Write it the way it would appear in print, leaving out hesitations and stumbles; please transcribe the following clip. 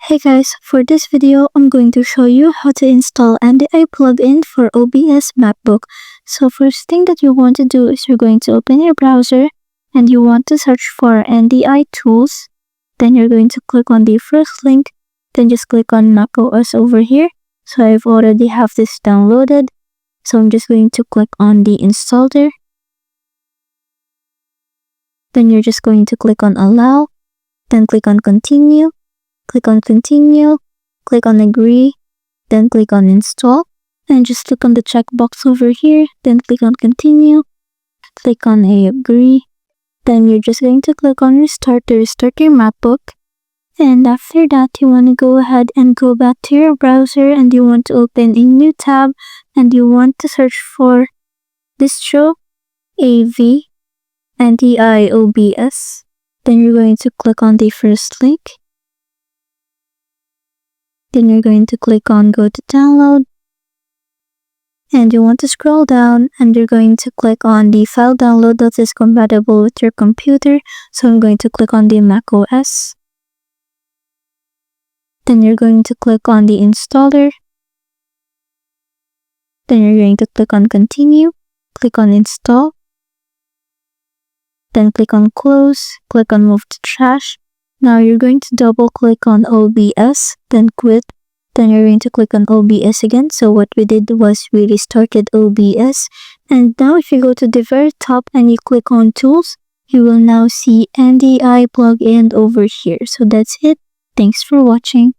Hey guys, for this video, I'm going to show you how to install NDI plugin for OBS MacBook. So first thing that you want to do is you're going to open your browser and you want to search for NDI tools. Then you're going to click on the first link, then just click on macOS over here. So I've already have this downloaded. So I'm just going to click on the installer. Then you're just going to click on allow, then click on continue. Click on continue, click on agree, then click on install, and just click on the checkbox over here, then click on continue, click on agree, then you're just going to click on restart to restart your MacBook, and after that you want to go ahead and go back to your browser and you want to open a new tab and you want to search for DistroAV NDI OBS, then you're going to click on the first link. Then you're going to click on go to download and you want to scroll down and you're going to click on the file download that is compatible with your computer. So I'm going to click on the macOS. Then you're going to click on the installer. Then you're going to click on continue, click on install. Then click on close, click on move to trash. Now you're going to double click on OBS, then quit. Then you're going to click on OBS again. So what we did was we restarted OBS. And now if you go to the very top and you click on tools, you will now see NDI plugin over here. So that's it. Thanks for watching.